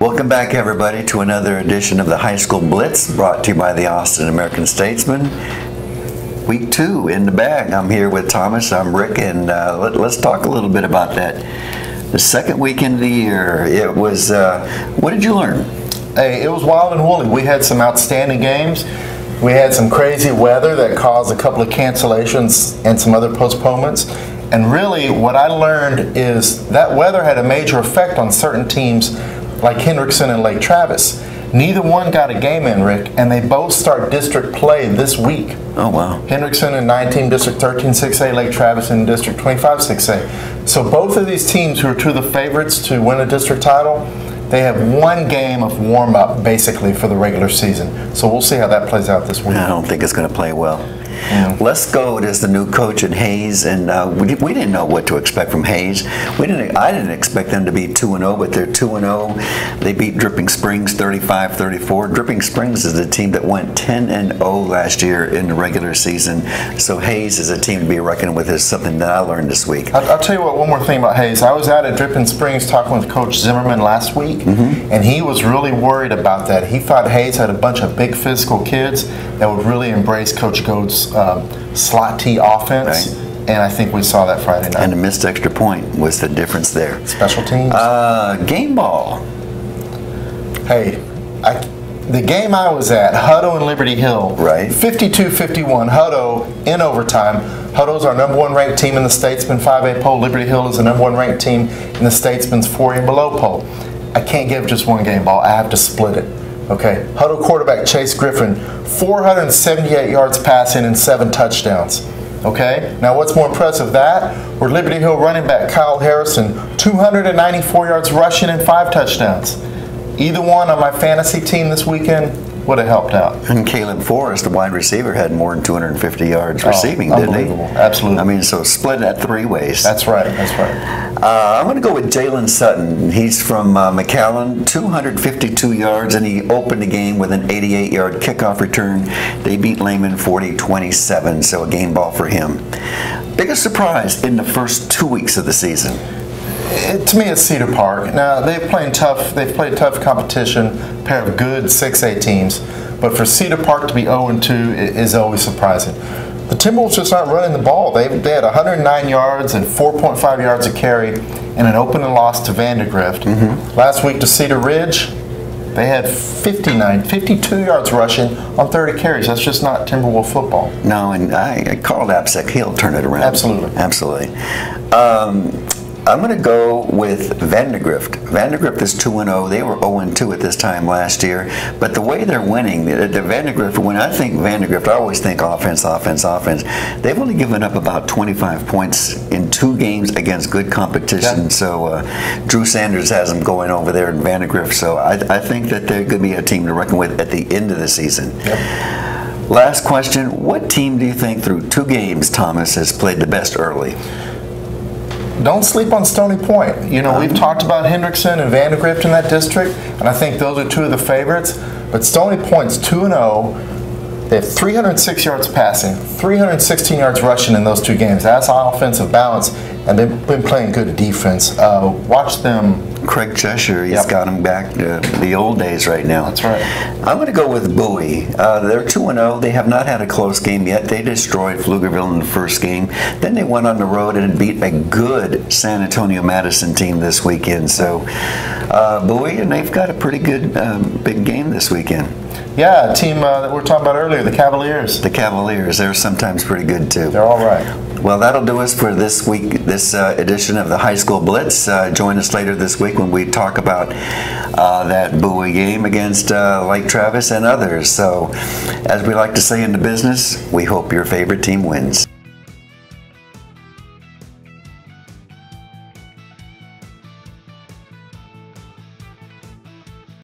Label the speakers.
Speaker 1: Welcome back, everybody, to another edition of the High School Blitz, brought to you by the Austin American-Statesman. Week 2 in the bag. I'm here with Thomas, I'm Rick, and let's talk a little bit about that. The second weekend of the year, it was, what did you learn?
Speaker 2: Hey, it was wild and woolly. We had some outstanding games. We had some crazy weather that caused a couple of cancellations and some other postponements. And really, what I learned is that weather had a major effect on certain teams like Hendrickson and Lake Travis. Neither one got a game in, Rick, and they both start district play this week.
Speaker 1: Oh, wow.
Speaker 2: Hendrickson in 19 District 13 6A, Lake Travis in District 25 6A. So both of these teams, who are two of the favorites to win a district title, they have one game of warm-up, basically, for the regular season. So we'll see how that plays out this week.
Speaker 1: I don't think it's going to play well.
Speaker 2: Yeah.
Speaker 1: Les Gold is the new coach at Hayes, and we didn't know what to expect from Hayes. I didn't expect them to be 2-0, but they're 2-0. They beat Dripping Springs 35-34. Dripping Springs is a team that went 10-0 last year in the regular season. So Hayes is a team to be reckoned with. Is something that I learned this week.
Speaker 2: I'll tell you what. One more thing about Hayes. I was out at Dripping Springs talking with Coach Zimmerman last week, and he was really worried about that. He thought Hayes had a bunch of big physical kids that would really embrace Coach Gold's slot T offense,
Speaker 1: right.
Speaker 2: And I think we saw that Friday night.
Speaker 1: And the missed extra point was the difference there.
Speaker 2: Special teams?
Speaker 1: Game ball.
Speaker 2: Hey, the game I was at, Hutto and Liberty Hill,
Speaker 1: right?
Speaker 2: 52-51, Hutto in overtime. Hutto's our #1 ranked team in the Statesman 5A poll. Liberty Hill is the #1 ranked team in the Statesman's 4A and below poll. I can't give just one game ball. I have to split it. Okay, Hutto quarterback Chase Griffin, 478 yards passing and 7 touchdowns. Okay, now what's more impressive, that or Liberty Hill running back Kyle Harrison, 294 yards rushing and 5 touchdowns. Either one on my fantasy team this weekend would have helped out.
Speaker 1: And Caleb Forrest, the wide receiver, had more than 250 yards receiving, didn't he?
Speaker 2: Unbelievable, absolutely.
Speaker 1: I mean, so split that 3 ways.
Speaker 2: That's right, that's right.
Speaker 1: I'm going to go with Jalen Sutton. He's from McAllen, 252 yards, and he opened the game with an 88-yard kickoff return. They beat Lehman 40-27, so a game ball for him. Biggest surprise in the first 2 weeks of the season?
Speaker 2: To me, it's Cedar Park. Now, they've played tough competition, a pair of good 6A teams, but for Cedar Park to be 0-2 is always surprising. The Timberwolves just aren't running the ball. They had 109 yards and 4.5 yards a carry in an opening loss to Vandergrift. Last week to Cedar Ridge, they had 52 yards rushing on 30 carries. That's just not Timberwolf football.
Speaker 1: No, and Carl Lapsek, he'll turn it around.
Speaker 2: Absolutely.
Speaker 1: Absolutely. I'm going to go with Vandergrift. Vandergrift is 2-0. They were 0-2 at this time last year. But the way they're winning, the Vandergrift, when I think Vandergrift, I always think offense, offense, offense. They've only given up about 25 points in 2 games against good competition.
Speaker 2: Yep.
Speaker 1: So Drew Sanders has them going over there in Vandergrift. So I think that they're going to be a team to reckon with at the end of the season.
Speaker 2: Yep.
Speaker 1: Last question. What team do you think through 2 games, Thomas, has played the best early?
Speaker 2: Don't sleep on Stony Point. You know, we've talked about Hendrickson and Vandergrift in that district, and I think those are 2 of the favorites. But Stony Point's 2-0. They have 306 yards passing, 316 yards rushing in those 2 games. That's offensive balance, and they've been playing good defense. Watch them.
Speaker 1: Craig Cheshire, he's got him back to the old days right now.
Speaker 2: That's right.
Speaker 1: I'm going to go with Bowie. They're 2-0. They have not had a close game yet. They destroyed Pflugerville in the first game. Then they went on the road and beat a good San Antonio Madison team this weekend. So Bowie, and they've got a pretty good big game this weekend.
Speaker 2: Yeah, a team that we were talking about earlier, the Cavaliers.
Speaker 1: The Cavaliers, they're sometimes pretty good too.
Speaker 2: They're all right.
Speaker 1: Well, that'll do us for this week, this edition of the High School Blitz. Join us later this week when we talk about that Bowie game against Lake Travis and others. So, as we like to say in the business, we hope your favorite team wins.